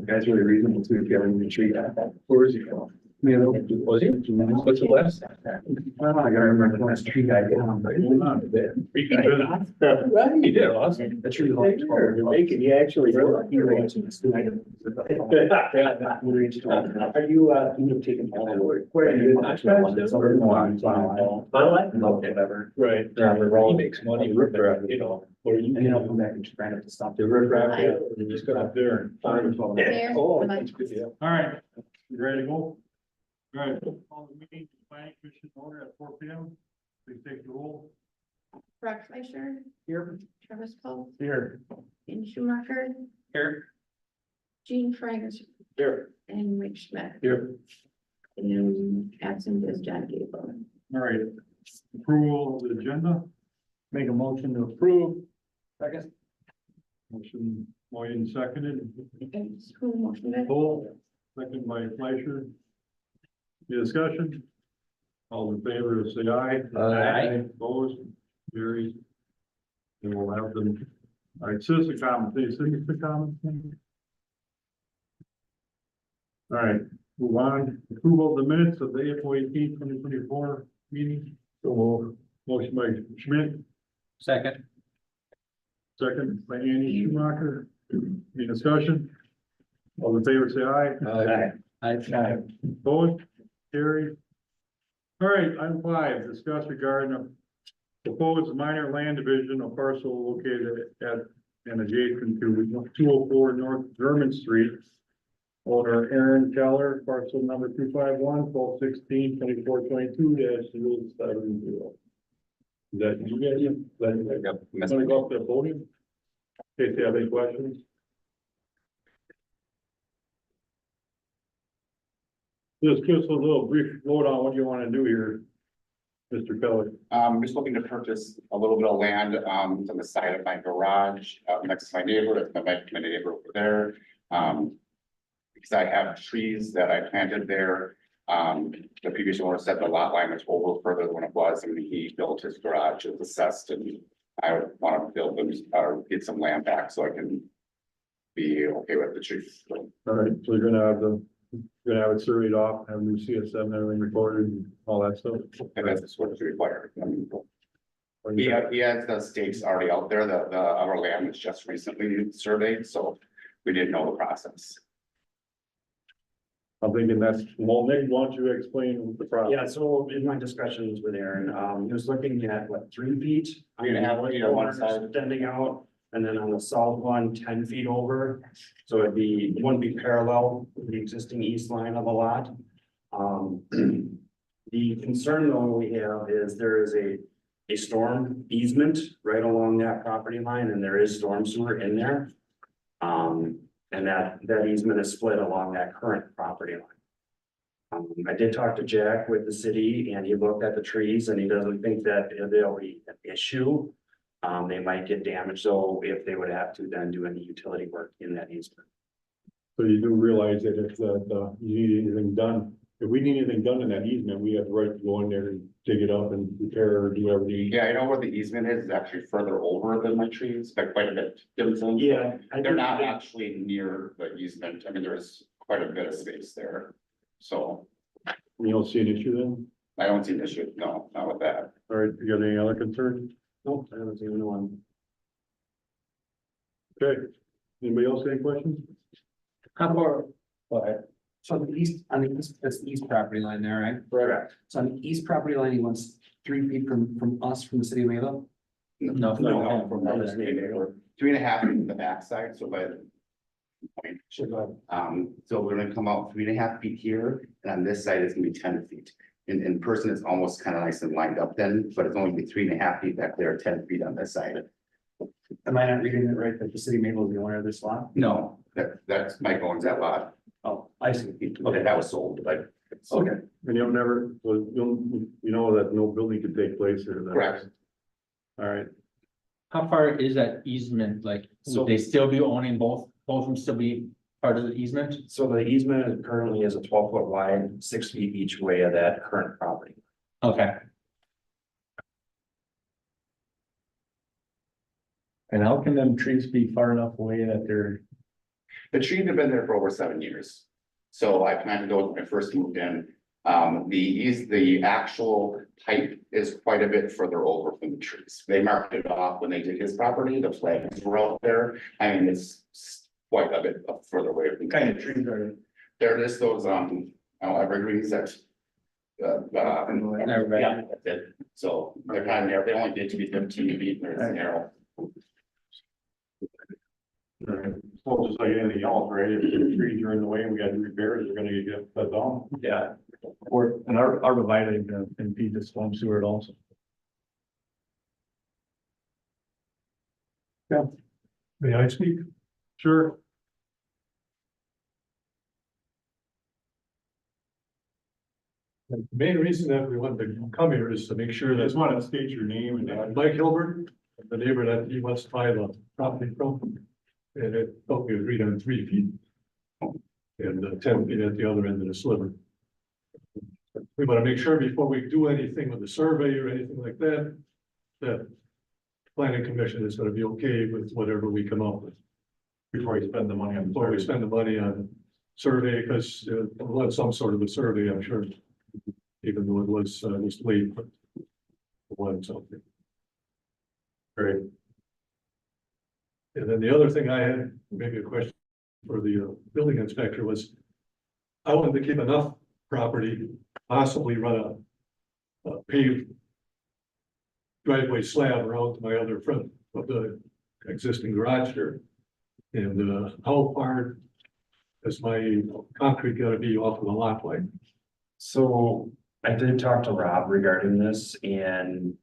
The guy's really reasonable too, if you haven't even treated that. Where is he from? Was he? What's the last? I gotta remember the last tree guy. He did, awesome. That's really. You're making, you actually. Are you, you know, taking? Where are you? Whatever. Right. He makes money, you know, where you. And then I'll come back and just grind up the stump. The riff raff, yeah, you just got up there and find. There. Oh, Bye-bye. that's good, yeah. All right, you ready to go? All right, call the meeting, planning commission order at 4 p.m. Please take the roll. Brock Fleischer, Here. Travis Poe, Here. Ian Schumacher, Here. Gene Frank, Here. and Rick Schmidt. Here. And absent is John Gable. All right, approval of the agenda. Make a motion to approve. Second. Motion, Moyen seconded. And who motioned it? Bull, second by Fleischer. Any discussion? All in favor, say aye. Aye. Opposed, carries. And we'll have them. All right, citizen comments, any citizen comments? All right, move on. Approval of the minutes of the April 18th, 2024 meeting. So motion by Schmidt, Second. second by Andy Schumacher. Any discussion? All in favor, say aye. Aye. Opposed, carried. All right, item 5, discuss regarding a proposed minor land division of parcel located at and adjacent to 204 North German Street. Owner Aaron Keller, parcel number 251-1216-2422-070. Is that you guys? Want to go up to the podium? In case you have any questions? Just give us a little brief load on what you want to do here, Mr. Keller. Just looking to purchase a little bit of land, on the side of my garage, next to my neighbor, that's my neighbor over there. Because I have trees that I planted there. The previous owner said the lot line was over further than it was, and he built his garage, it was assessed, and I would want to build them, or get some land back so I can be okay with the trees. So, All right, so you're gonna have it surveyed off, have new CSM, and everything recorded and all that stuff. and that's what's required. I mean, he has the stakes already out there, the other land was just recently surveyed, so we didn't know the process. I'm thinking that's, well, Nick, why don't you explain the process? Yeah, so in my discussions with Aaron, he was looking at what, 3 feet? 3.5 feet on one Water side. extending out, and then on the south one, 10 feet over. So it'd be, it wouldn't be parallel with the existing east line of the lot. The concern though we have is there is a storm easement right along that property line, and there is storm sewer in there. And that easement is split along that current property line. I did talk to Jack with the city, and he looked at the trees, and he doesn't think that there'll be an issue. They might get damaged, though, if they would have to then do any utility work in that easement. So you do realize that if you need anything done, if we need anything done in that easement, we have the right to go in there and dig it up and repair or do whatever you. Yeah, I know where the easement is actually further over than my trees, but quite a bit. Different. Yeah. They're not actually near the easement. I mean, there's quite a bit of space there. So You don't see an issue then? I don't see an issue. No, not with that. All right, you got any other concerns? Nope, I haven't seen anyone. Okay, anybody else have any questions? How about, what? So the east, I mean, that's the east property line there, right? Correct. So on the east property line, he wants 3 feet from us, from the city of Mayville? No. No, from the neighbor. 3.5 from the backside, so by the point. Sure, go So we're gonna come out 3.5 feet here, and on this side, it's gonna be 10 feet. In person, it's almost kind of nice and lined up then, but it's only be 3.5 feet back there, 10 feet on this side. Am I not reading it right, that the city of Mayville is the owner of this lot? No, that's Mike owns that lot. Oh, I see. Okay, that was sold, but. Okay. And you'll never, well, you know that no building could take place there. then. Correct. All right, How far is that easement? Like, So- would they still be owning both of them still be part of the easement? So the easement currently is a 12-foot wide, 6 feet each way of that current property. Okay, And how can them trees be far enough away that they're The trees have been there for over 7 years. So I planted those when I first moved in. The actual pipe is quite a bit further over from the trees. They marked it off when they did his property, the flags were out there. I mean, it's quite a bit further away from. Kind of trees are. They're just those, evergreens that. Yeah, that's it. So they're kind of narrow, they only get to be 15 feet, and they're narrow. Well, just like anything else, right? If the trees are in the way and we got to repair it, they're gonna get cut down. Yeah. Or, and our providing impede the storm sewer also. Yeah. May I speak? Sure. The main reason that we wanted to come here is to make sure I just that want to state your name and. Mike Hilbert, the neighbor that he wants to buy the property from. And it thought we agreed on 3 feet. And 10 feet at the other end of the sliver. We want to make sure before we do anything with the survey or anything like that, that planning commission is going to be okay with whatever we come up with. Before you spend the money on. Before we spend the money on survey, because we'll have some sort of a survey, I'm sure. Even though it was late, but it was something. Great. And then the other thing I had, maybe a question for the building inspector was, I wanted to keep enough property, possibly run a paved driveway slab around to my other front of the existing garage there. And how far is my concrete gonna be off of the lot line? So I did talk to Rob regarding this, and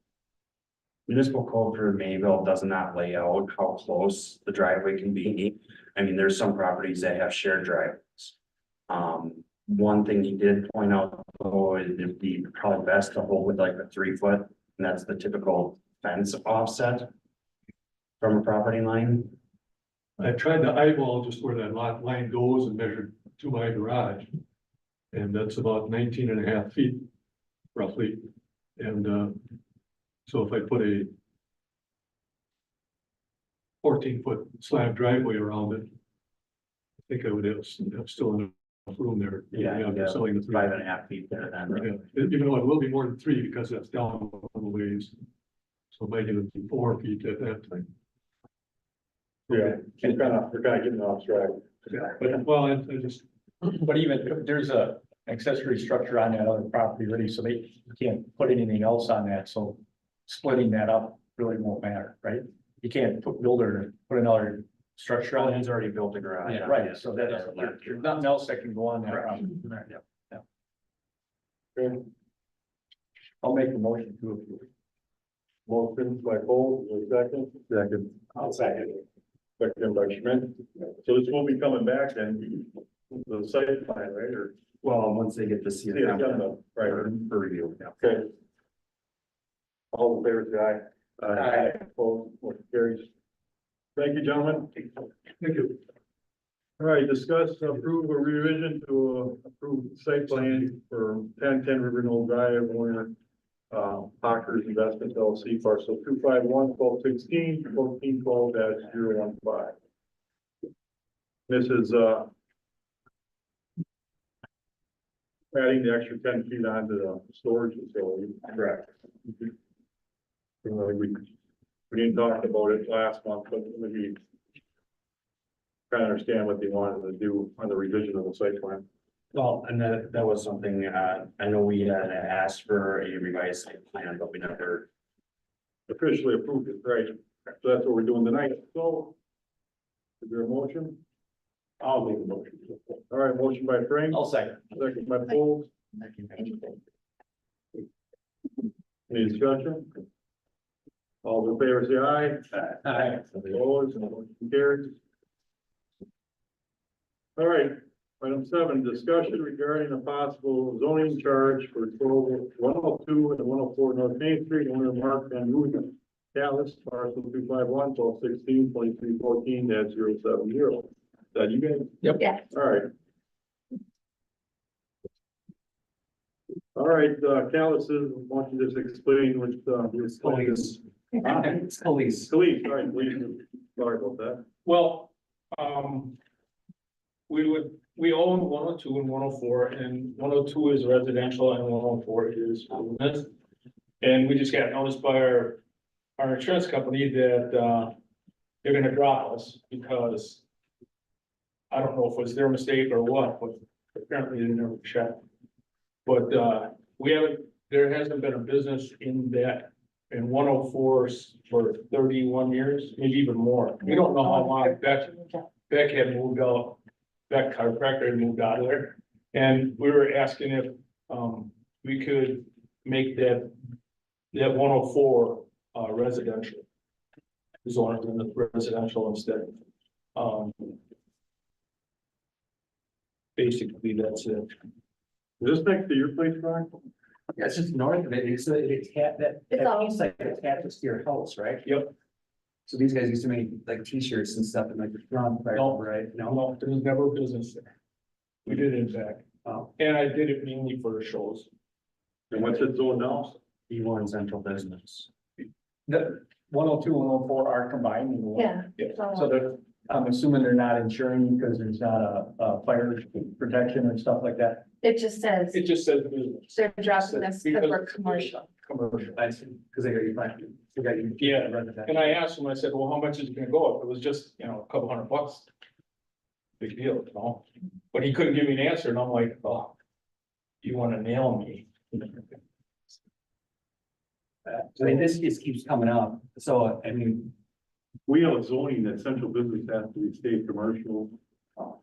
municipal code for Mayville does not lay out how close the driveway can be. I mean, there's some properties that have shared driveways. One thing he did point out, though, is it'd be probably best to hold with like a 3 foot, and that's the typical fence offset from a property line. I tried to eyeball just where that lot line goes and measured to my garage. And that's about 19.5 feet roughly. And so if I put a 14-foot slab driveway around it, I think I would have still enough room there. Yeah, Selling the 5.5 feet there then. Yeah, even though it will be more than 3 because that's down a little ways. So it might even be 4 feet at that time. Yeah, we're kind of getting off track. But well, I just, But even, there's a accessory structure on that other property already, so they can't put anything else on that, so splitting that up really won't matter, right? You can't put another structure Well, on he's already built a garage. it. Right, so that's, there's nothing else that can go on that property. I'll make the motion to approve. Motion by Cole, is there a second? Second. I'll second. Second by Schmidt. So this will be coming back then, the site plan, right, or? Well, once they get to see it. Yeah, done, right. For review, yeah. Okay. All in favor, say aye. Aye. Opposed, motion carries. Thank you, gentlemen. thank you. All right, discuss approve a revision to approve site plan for 1010 River Knoll Drive, owner Parker's Investment LLC, parcel 251-1216, 1412-015. This is adding the extra 10 feet onto the storage facility. Correct. We didn't talk about it last month, but maybe trying to understand what they wanted to do on the revision of the site plan. Well, and that was something, I know we had asked for a revised site plan, but we never. Officially approved it, right? So that's what we're doing tonight. So is there a motion? I'll make the motion. All right, motion by Frank, I'll second. second by Paul. Any discussion? All in favor, say aye. Aye. Opposed, motion carries. All right, item 7, discussion regarding a possible zoning charge for 102 and 104 North Main Street, owner Mark Van Rooyen, Callis, parcel 251-1216-2314-070. Is that you guys? Yes. All right. All right, Callis, why don't you just explain what, It's police. It's police. Police, all right, please, sorry about that. Well, we own 102 and 104, and 102 is residential and 104 is business. And we just got noticed by our insurance company that, they're gonna drop us because I don't know if it was their mistake or what, but apparently they never checked. But, we haven't, there hasn't been a business in that, in 104 for 31 years, maybe even more. We don't know how long Beck had moved out, Beck chiropractor had moved out of there. And we were asking if, we could make that 104, residential. Zone in the residential instead. Basically, that's it. Is this next to your place, Brian? Yeah, it's just north of it, it's that It's all- piece like attaches to your house, right? Yep. So these guys used to make like t-shirts and stuff in like the front, No. right? No, there was never a business there. We did it in fact, Oh, and I did it mainly for shows. And what's it zone now? B1 central business. The 102, 104 are combined. in one. Yeah. Yeah, so they're, I'm assuming they're not insuring because there's not a fire protection and stuff like that. It just says It just says business, they're dropping us because we're commercial. commercial. I see, because they got you back, they got you. Yeah, And I asked him, I said, well, how much is it gonna go up? It was just, a couple $100. Big deal, But he couldn't give me an answer and I'm like, oh, you wanna nail me? I mean, this just keeps coming up, so, I mean, We have zoning that central business has to be state commercial. On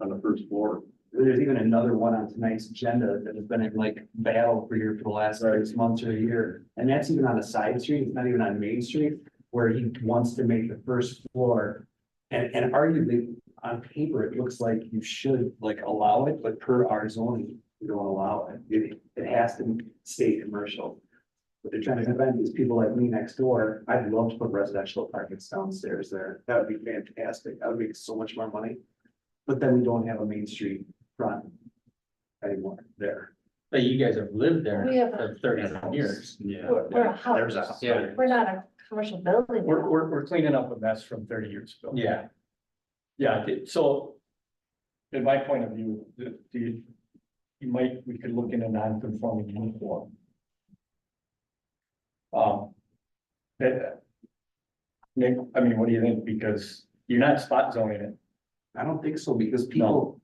the first floor. there's even another one on tonight's agenda that has been in like battle for here for the last 6 months or a year. And that's even on a side street, it's not even on Main Street, where he wants to make the first floor. And arguably, on paper, it looks like you should like allow it, but per our zoning, you don't allow it. It has to stay commercial. What they're trying to prevent is people like me next door. I'd love to put residential apartments downstairs there. That would be fantastic. That would make so much more money. But then we don't have a Main Street front anymore there. But you guys have lived there We have for a 30 years. Yeah. We're a There's a house. house. Yeah. We're not a commercial building. We're cleaning up a mess from 30 years ago. Yeah, Yeah, so. In my point of view, we could look in a non-conforming uniform. Nick, I mean, what do you think? Because you're not spot zoning it. I don't think so, because people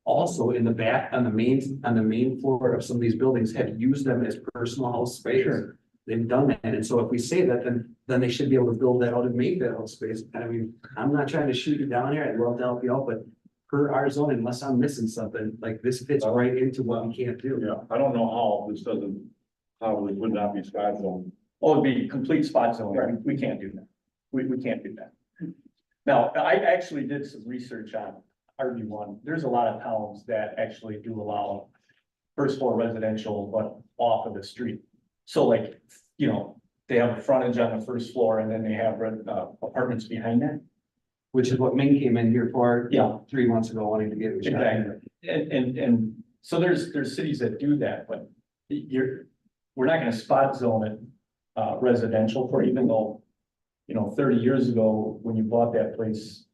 also in the back, on the main floor of some of these buildings have used them as personal house space. Sure. They've done that, and so if we say that, then they should be able to build that out and make that house space. And I mean, I'm not trying to shoot you down here, I'd love to help you out, but per our zone, unless I'm missing something, like this fits right into what we can't do. Yeah, I don't know how this doesn't, how it would not be spot zone. Oh, it'd be complete spot zoning. We can't do that. We can't do that. Now, I actually did some research on RB1. There's a lot of towns that actually do allow first floor residential, but off of the street. So like, they have a frontage on the first floor and then they have apartments behind that. Which is what Ming came in here for. Yeah. 3 months ago, wanting to get. it shot. Exactly. And so there's cities that do that, but we're not gonna spot zone it residential for, even though, 30 years ago, when you bought that place,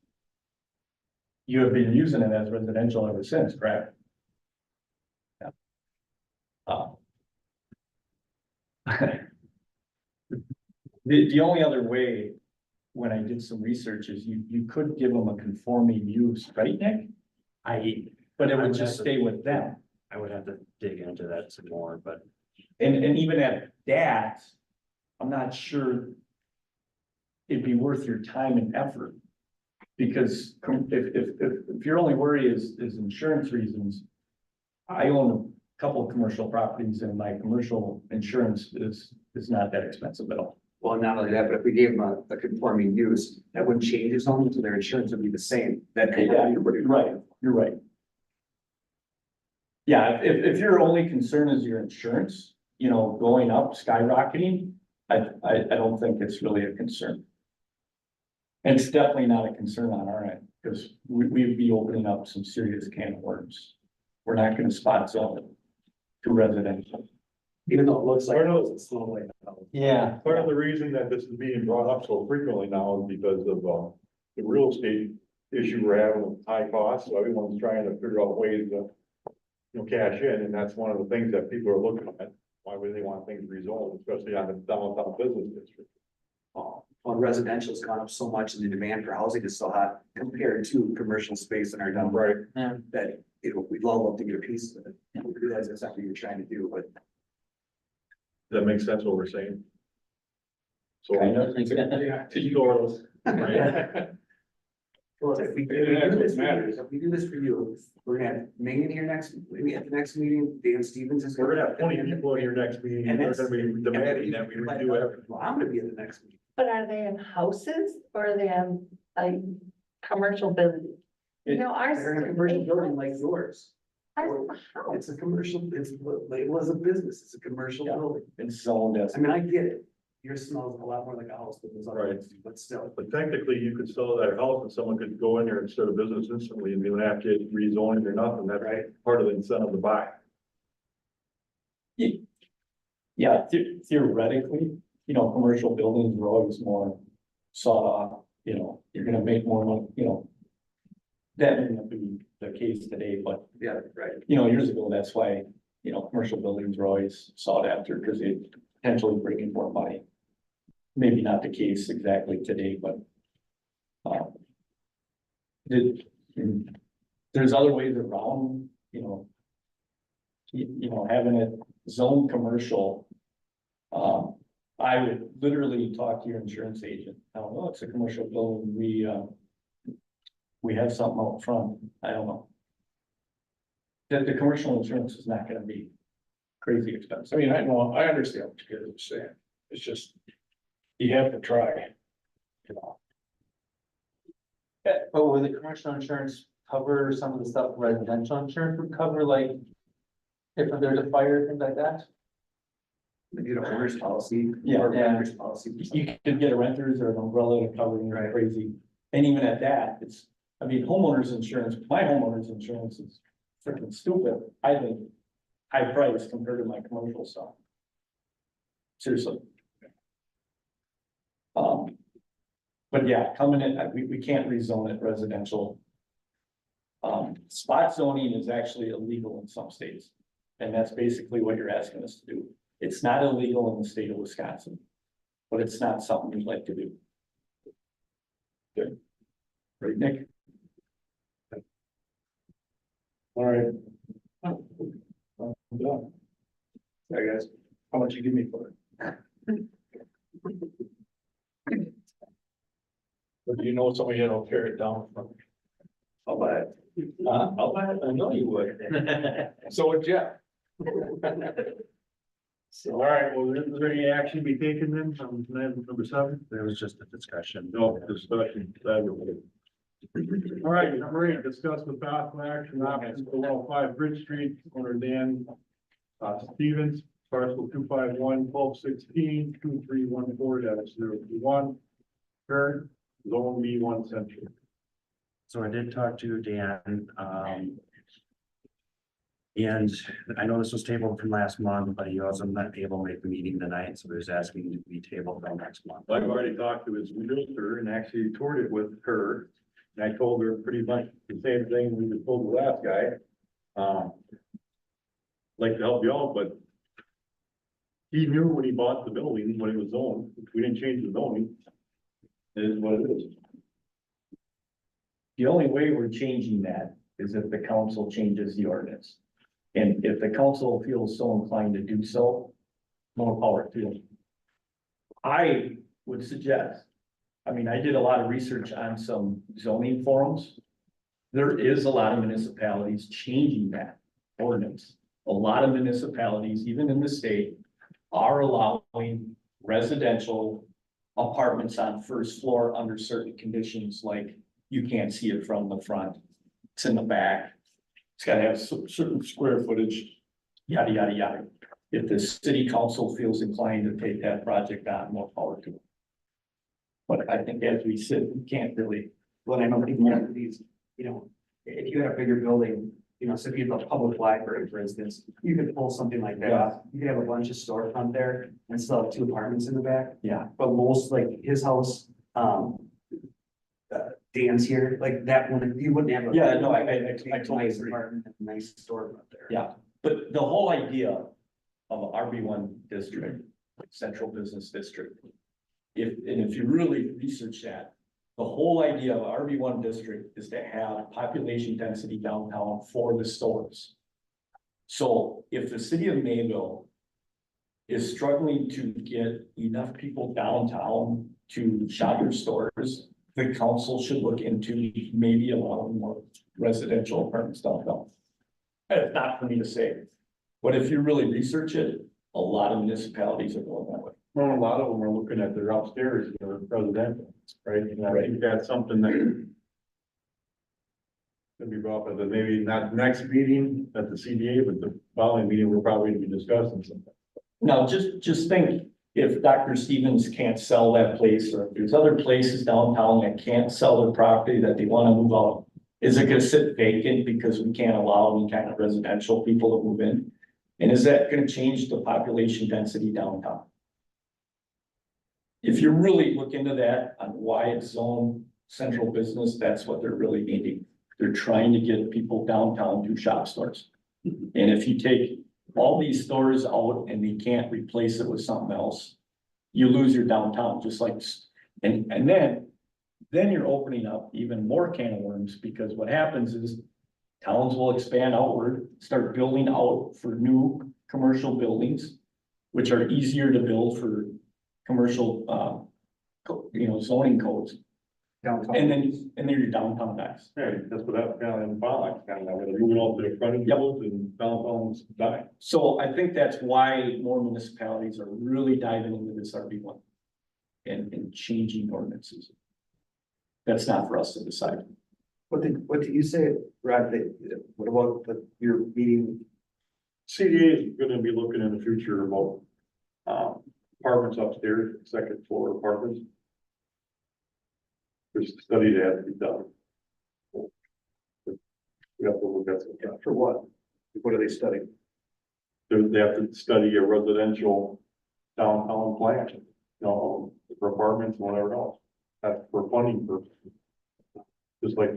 you have been using it as residential ever since, correct? Yeah. The only other way, when I did some research, is you could give them a conforming use, right, Nick? But it would just stay with them. I would have to dig into that some more, but And even at that, I'm not sure it'd be worth your time and effort. Because if your only worry is insurance reasons, I own a couple of commercial properties and my commercial insurance is not that expensive at all. Well, not only that, but if we gave them a conforming use, that wouldn't change his home, so their insurance would be the same. Yeah, you're right. Yeah, if your only concern is your insurance, going up, skyrocketing, I don't think it's really a concern. And it's definitely not a concern on our end, because we'd be opening up some serious can of worms. We're not gonna spot zone it to residential. Even though it looks like it's slowly. yeah. Part of the reason that this is being brought up so frequently now is because of, the real estate issue we're having with high costs, so everyone's trying to figure out ways to, cash in, and that's one of the things that people are looking at. Why would they want things rezoned, especially on the downtown business district? Well, residential's gone up so much and the demand for housing is so hot compared to commercial space in our downtown. Right. That, we'd all love to get a piece of it. We realize that's not what you're trying to do, but That makes sense what we're saying. So. Kind of. Yeah, sort of. Right. well, if we And that's do what this, matters. if we do this for you, we're gonna have Megan here next, maybe at the next meeting, Dan Stevens is. We're gonna have 20 people in your next meeting, and they're gonna be demanding that we redo everything. Well, I'm gonna be at the next meeting. But are they in houses or are they in a commercial building? You know, ours. They're in a commercial building like yours. Ours is a house. It's a commercial, it's labeled as a business, it's a commercial Yeah. building. It's zoned as. I mean, I get it. Yours smells a lot more like a house than those other Right. ones, but still. But technically, you could sell that house and someone could go in there and start a business instantly and you don't have to get rezoned or nothing. That's Right. part of the incentive to buy. Yeah, theoretically, commercial buildings are always more sought off, you're gonna make more money, that may not be the case today, but, Yeah, right. years ago, that's why, commercial buildings were always sought after, because they potentially bring in more money. Maybe not the case exactly today, but did, there's other ways around, having it zone commercial. I would literally talk to your insurance agent. I don't know, it's a commercial building. We have something out front. I don't know. The commercial insurance is not gonna be crazy expensive. I mean, I understand what you guys are saying, it's just, you have to try. But would the commercial insurance cover some of the stuff residential insurance would cover, like if there's a fire, things like that? They get a owner's policy. Yeah. Or Yeah. renter's policy. You could get a renters or an umbrella to cover you Right. crazy. And even at that, homeowners insurance, my homeowners insurance is freaking stupid. I think high price compared to my commercial stuff. Seriously. But yeah, coming in, we can't rezone it residential. Spot zoning is actually illegal in some states. And that's basically what you're asking us to do. It's not illegal in the state of Wisconsin, but it's not something we'd like to do. Good. Right, Nick? All right. I'm done. Hey, guys, how much you give me for it? But do you know somebody that'll tear it down from? I'll buy it. I'll buy it, I know you would. So would Jeff. All right, well, is there any action to be taken then on number 7? There was just a discussion. No discussion. All right, number 8, discuss the possible action options below 5 Bridge Street, owner Dan Stevens, parcel 251-1216-2314-021. Current zone B1 central. So I did talk to Dan, and I know this was tabled from last month, but he wasn't able to make the meeting tonight, so he was asking to be tabled till next month. I've already talked to his realtor and actually toured it with her. And I told her pretty much the same thing we just told the last guy. Like to help you out, but he knew when he bought the building, when it was zoned, we didn't change the zoning. It is what it is. The only way we're changing that is if the council changes the ordinance. And if the council feels so inclined to do so, more power to them. I would suggest, I did a lot of research on some zoning forums. There is a lot of municipalities changing that ordinance. A lot of municipalities, even in the state, are allowing residential apartments on first floor under certain conditions, like you can't see it from the front. It's in the back. It's gotta have certain square footage, yada, yada, yada. If the city council feels inclined to take that project on, more power to them. But I think as we sit, we can't really. Well, I know people have these, if you had a bigger building, so if you have a public library, for instance, you could pull something like that off. You could have a bunch of storefront there and still have 2 apartments in the back. Yeah. But most, like his house, Dan's here, like that one, you wouldn't have. Yeah, no, I totally Nice agree. apartment, nice store up there. Yeah, but the whole idea of a RB1 district, central business district. If you really research that, the whole idea of a RB1 district is to have population density downtown for the stores. So if the city of Mayville is struggling to get enough people downtown to shop their stores, the council should look into maybe allowing more residential apartments downtown. It's not for me to say, but if you really research it, a lot of municipalities are going that way. Well, a lot of them are looking at their upstairs, their residential, right? And I think that's something that could be brought up at the, maybe not next meeting at the CDA, but the following meeting, we're probably gonna be discussing something. Now, just think, if Dr. Stevens can't sell that place, or if there's other places downtown that can't sell their property that they wanna move out, is it gonna sit vacant because we can't allow any kind of residential people to move in? And is that gonna change the population density downtown? If you really look into that on why it's zoned central business, that's what they're really needing. They're trying to get people downtown to shop stores. And if you take all these stores out and they can't replace it with something else, you lose your downtown, just like, and then you're opening up even more can of worms, because what happens is towns will expand outward, start building out for new commercial buildings, which are easier to build for commercial, zoning codes. Downtown. And then your downtown guys. Yeah, that's what that kind of implies, kind of, they're moving all to the front of and downtown's dying. So I think that's why more municipalities are really diving into this RB1 and changing ordinances. That's not for us to decide. What did you say, Rod, what about your meeting? CDA is gonna be looking in the future about, apartments upstairs, second floor apartments. There's a study that has to be done. We have to look at some, For what? What are they studying? they have to study a residential downtown plan, for apartments and whatever else. That's for funding purposes. Just like,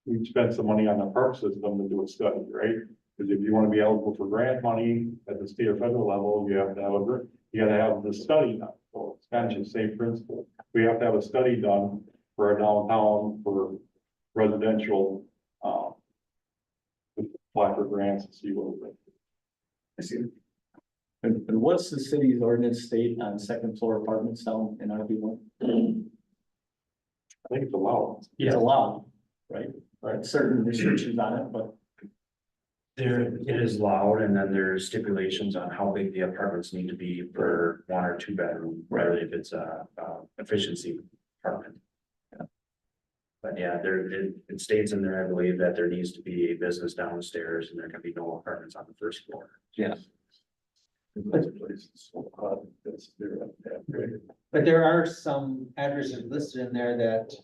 we spent some money on the park system to do a study, right? Because if you want to be eligible for grant money at the state or federal level, you have to have you gotta have the study done. So it's kind of the same principle. We have to have a study done for our downtown for residential, apply for grants and see what we I see. And what's the city's ordinance state on second floor apartments down in RB1? I think it's allowed. It's allowed, right? Right, certain restrictions on it, but It is loud, and then there's stipulations on how big the apartments need to be for 1 or 2 bedroom, rather if it's a efficiency apartment. But yeah, it states in there, I believe, that there needs to be a business downstairs and there can be no apartments on the first floor. yeah. But there are some addresses listed in there that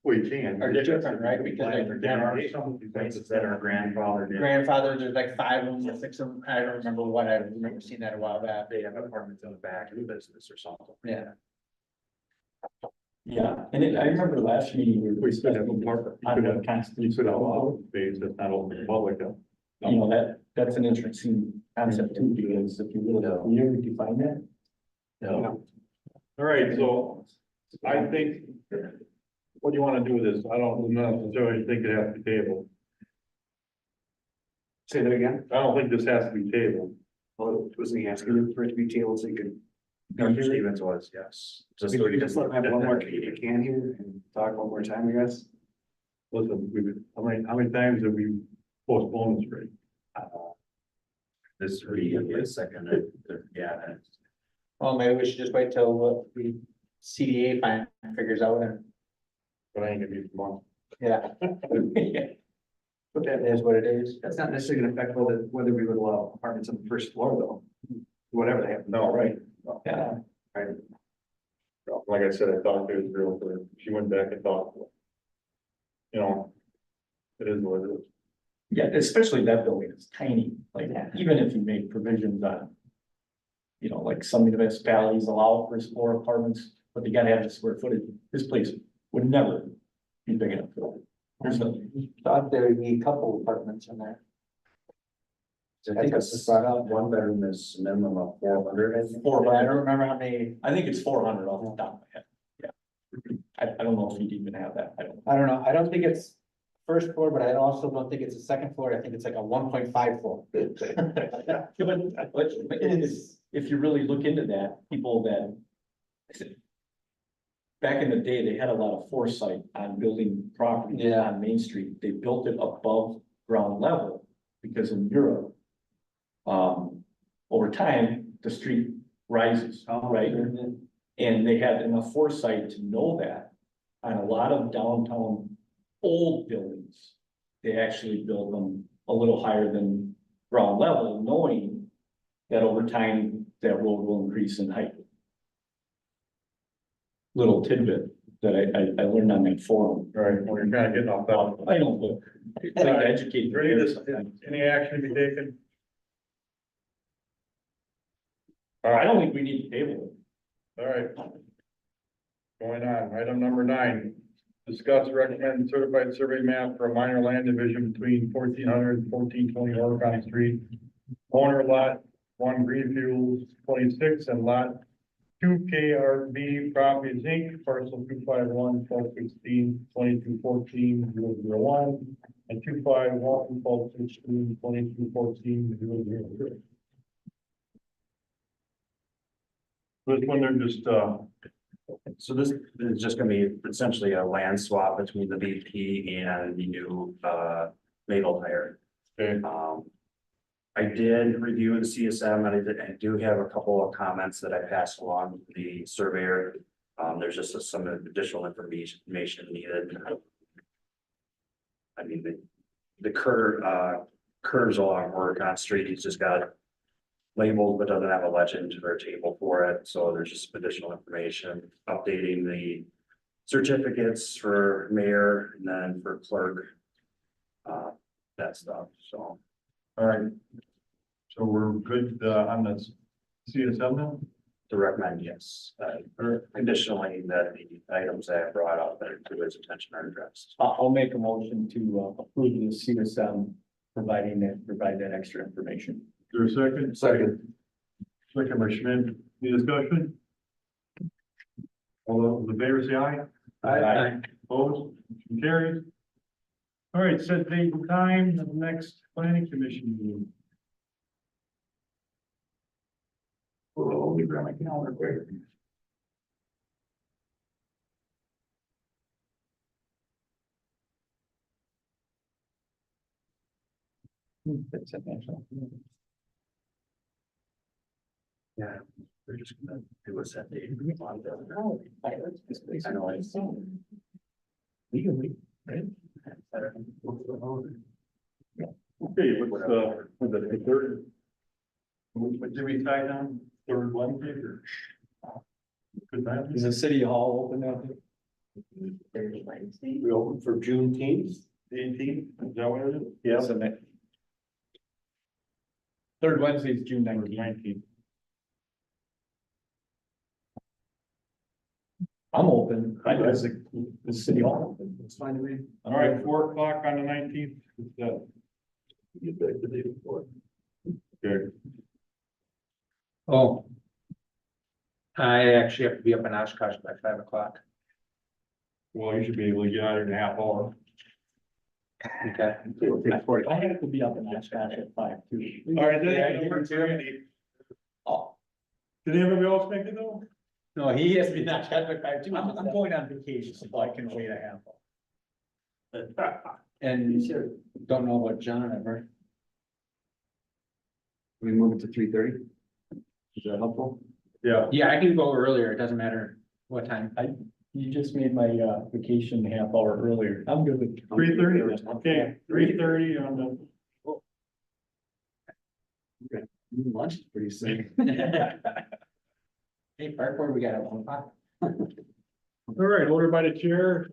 We can. are different, right? Because There are some places that are grandfathered in. grandfather, there's like 5 of them, or 6 of them, I don't remember what, I remember seeing that a while back. They have apartments in the back of the business or something. Yeah. Yeah, and I remember last meeting, we were We could have a discussing park, you on could the have, Constitution. space that's not open to the public. You know, that's an interesting concept too, because if you really define that. No. All right, so I think, what do you want to do with this? I don't necessarily think it has to be tabled. Say that again? I don't think this has to be tabled. Well, wasn't he asking for it to be tabled so you could? Dr. Stevens was, yes. Just let him have one more can here and talk one more time, I guess. Listen, how many times have we postponed this rate? This would be a second, yeah. Well, maybe we should just wait till what the CDA figures out and, But I ain't gonna be for months. yeah. But that is what it is. That's not necessarily gonna affect whether we would allow apartments on the first floor though. Whatever they have. No, right. Yeah, Like I said, I thought it was real, but she went back and thought. It is what it is. yeah, especially that building is tiny, like, even if you made provisions on. Like some municipalities allow first floor apartments, but they gotta have the square footage. This place would never be big enough for that. There's no, Thought there would be a couple apartments in there. I think it's one bedroom is minimum of 400, I think. But I don't remember how many, I think it's 400 off the top of my head, yeah. I don't know if you'd even have that, I don't know, I don't think it's first floor, but I also don't think it's a second floor, I think it's like a 1.5 floor. Yeah, but if you really look into that, people that. Back in the day, they had a lot of foresight on building property Yeah. on Main Street. They built it above ground level because in Europe. Over time, the street rises, right? And they had enough foresight to know that on a lot of downtown old buildings, they actually build them a little higher than ground level, knowing that over time, that road will increase in height. Little tidbit that I learned on that forum. All right, well, you're kind of getting off that. I know, but it's like educate. Ready to, any action to be taken? All I right, don't think we need to table it. all right. Going on, item number 9, discuss recommend certified survey map for a minor land division between 1400 and 1420 Orange County Street. Owner lot 1 Greenfields 26 and lot 2 KRB Properties Inc., parcel 251, 1216, 2214, 001, and 251, 1216, 2214, 003. This one, they're just, So this is just gonna be essentially a land swap between the BP and the new, Mayville tire. okay, I did review the CSM and I do have a couple of comments that I passed along to the surveyor. There's just some additional information needed. I mean, the curves along Oregon Street, he's just got labeled, but doesn't have a legend or a table for it, so there's just some additional information, updating the certificates for mayor and then for clerk. That stuff, so. all right. So we're good, on the CSM now? To recommend, yes, or conditionally that the items I have brought up that are to his attention are addressed. I'll make a motion to approve the CSM, provide that extra information. Is there a second? Second by Schmidt, any discussion? All those in favor say aye. Aye. Opposed, motion carries. All right, set date and time of the next planning commission meeting. Oh, let me grab my calendar quick. Yeah, we're just gonna do a set date. I know it's. Legally, right? Okay, what's the third? What did we tie down? Third Wednesday or? Good man. Is the city hall open now? Thursday, Wednesday. We open for Juneteenth. The 18th, is that what it is? Yeah. Third Wednesday is June Or 19th. 19th. I'm open. I know it's the city hall. It's fine to me. All right, 4 o'clock on the 19th. Get back the day before. Okay. oh. I actually have to be up in Oshkosh by 5 o'clock. Well, you should be able to get out here in a half hour. Okay. I have to be up in Oshkosh at 5 too. All right, then, Yeah, work for Andy. Oh, Did anybody else make it though? No, he has to be in Oshkosh by 5 too. I'm going on vacation, so I can wait a half hour. And don't know what John ever. We move it to 3:30? Is that helpful? Yeah. Yeah, I can go earlier, it doesn't matter what time. You just made my vacation half hour earlier. I'm good with. 3:30, okay, 3:30 on the. Lunch is pretty soon. Hey, Parkboard, we got at 1 o'clock. All right, order by the chair,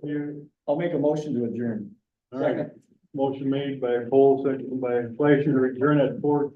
I'll make a motion to adjourn. all right, motion made by Cole, second by Fleischer to adjourn at 4:20.